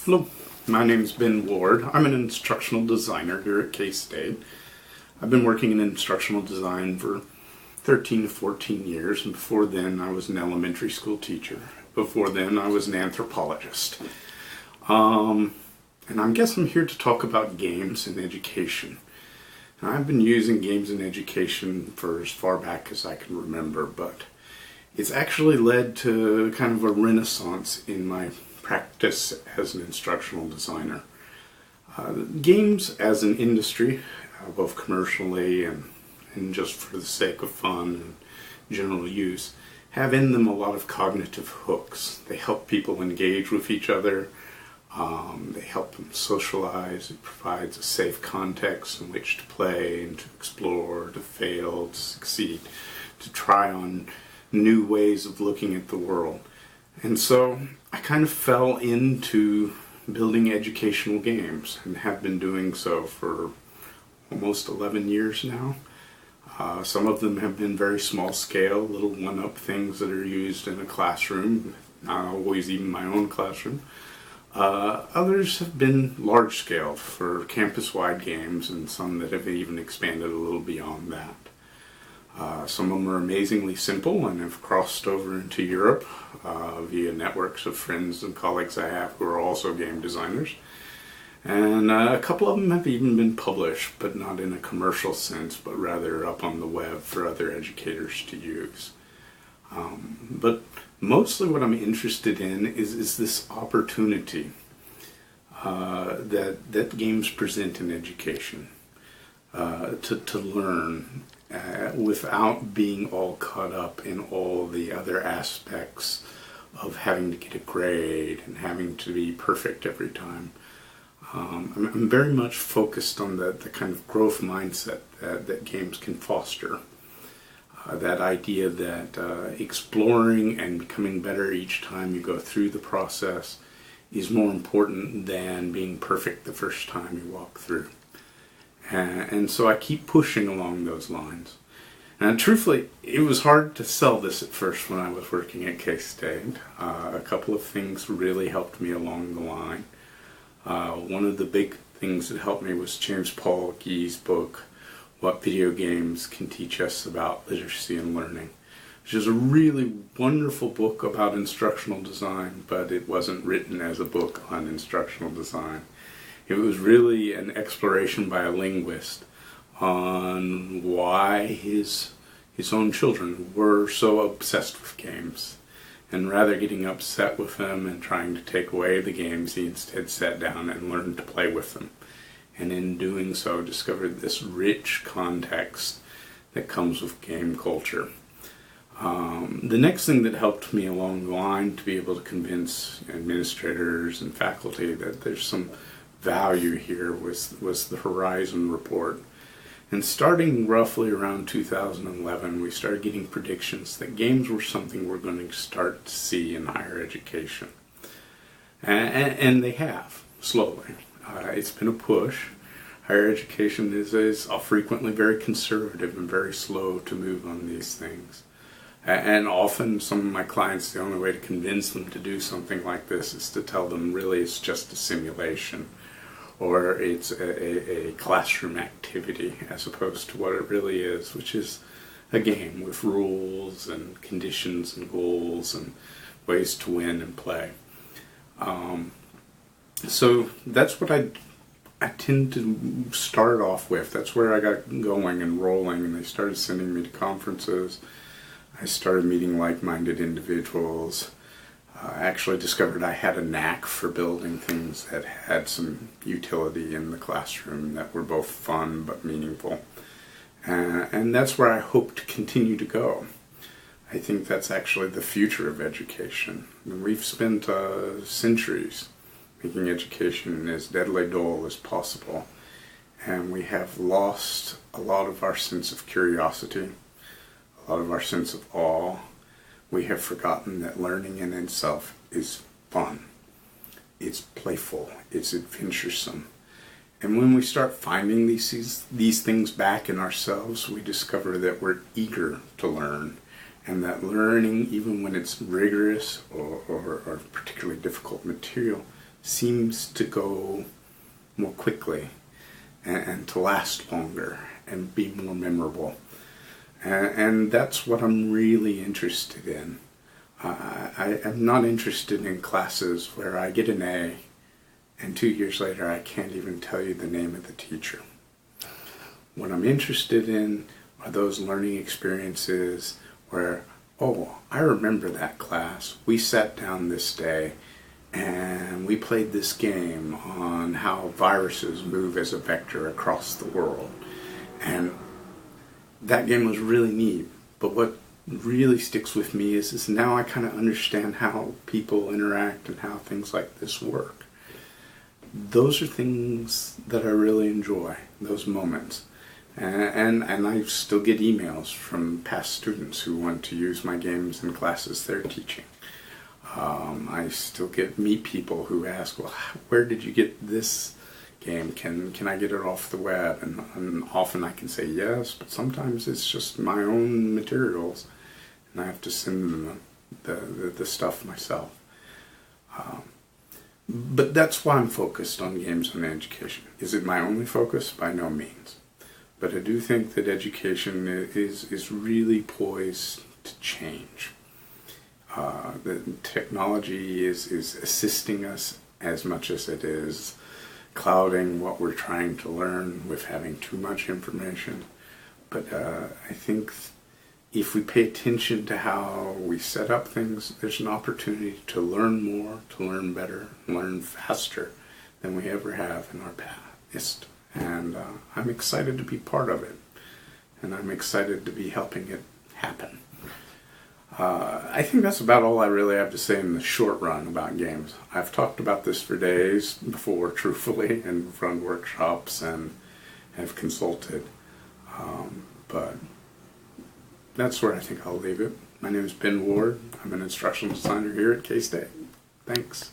Hello, my name is Ben Ward. I'm an instructional designer here at K-State. I've been working in instructional design for 13 to 14 years, and before then I was an elementary school teacher. Before then I was an anthropologist. And I guess I'm here to talk about games in education. Now, I've been using games in education for as far back as I can remember, but it's actually led to kind of a renaissance in my practice as an instructional designer. Games as an industry, both commercially and just for the sake of fun and general use, have in them a lot of cognitive hooks. They help people engage with each other. They help them socialize. It provides a safe context in which to play and to explore, to fail, to succeed, to try on new ways of looking at the world. And so I kind of fell into building educational games and have been doing so for almost 11 years now. Some of them have been very small scale, little one-up things that are used in a classroom, not always even my own classroom. Others have been large scale for campus-wide games, and some that have even expanded a little beyond that. Some of them are amazingly simple and have crossed over into Europe via networks of friends and colleagues I have who are also game designers. And a couple of them have even been published, but not in a commercial sense, but rather up on the web for other educators to use. But mostly what I'm interested in is this opportunity that games present in education to learn without being all caught up in all the other aspects of having to get a grade and having to be perfect every time. I'm very much focused on the kind of growth mindset that games can foster. That idea that exploring and becoming better each time you go through the process is more important than being perfect the first time you walk through. And so I keep pushing along those lines. And truthfully, it was hard to sell this at first when I was working at K-State. A couple of things really helped me along the line. One of the big things that helped me was James Paul Gee's book, What Video Games Can Teach Us About Literacy and Learning, which is a really wonderful book about instructional design, but it wasn't written as a book on instructional design. It was really an exploration by a linguist on why his own children were so obsessed with games. And rather getting upset with them and trying to take away the games, he instead sat down and learned to play with them. And in doing so, discovered this rich context that comes with game culture. The next thing that helped me along the line to be able to convince administrators and faculty that there's some value here was the Horizon report. And starting roughly around 2011, we started getting predictions that games were something we're going to start to see in higher education. And they have, slowly. It's been a push. Higher education is frequently very conservative and very slow to move on these things. And often some of my clients, the only way to convince them to do something like this is to tell them really it's just a simulation, or it's a classroom activity as opposed to what it really is, which is a game with rules and conditions and goals and ways to win and play. So that's what I tend to start off with. That's where I got going and rolling, and they started sending me to conferences. I started meeting like-minded individuals. I actually discovered I had a knack for building things that had some utility in the classroom that were both fun but meaningful. And that's where I hope to continue to go. I think that's actually the future of education. We've spent centuries making education as deadly dull as possible, and we have lost a lot of our sense of curiosity, a lot of our sense of awe. We have forgotten that learning in itself is fun. It's playful. It's adventuresome. And when we start finding these things back in ourselves, we discover that we're eager to learn, and that learning, even when it's rigorous or particularly difficult material, seems to go more quickly and to last longer and be more memorable. And that's what I'm really interested in. I am not interested in classes where I get an A and 2 years later I can't even tell you the name of the teacher. What I'm interested in are those learning experiences where, oh, I remember that class. We sat down this day and we played this game on how viruses move as a vector across the world. And that game was really neat. But what really sticks with me is now I kind of understand how people interact and how things like this work. Those are things that I really enjoy, those moments. And I still get emails from past students who want to use my games in classes they're teaching. I still meet people who ask, well, where did you get this game? Can I get it off the web? And often I can say yes, but sometimes it's just my own materials, and I have to send them the stuff myself. But that's why I'm focused on games on education. Is it my only focus? By no means. But I do think that education is really poised to change. The technology is assisting us as much as it is clouding what we're trying to learn with having too much information. But I think if we pay attention to how we set up things, there's an opportunity to learn more, to learn better, learn faster than we ever have in our past. And I'm excited to be part of it. And I'm excited to be helping it happen. I think that's about all I really have to say in the short run about games. I've talked about this for days before, truthfully, and run workshops and have consulted. But that's where I think I'll leave it. My name is Ben Ward. I'm an instructional designer here at K-State. Thanks.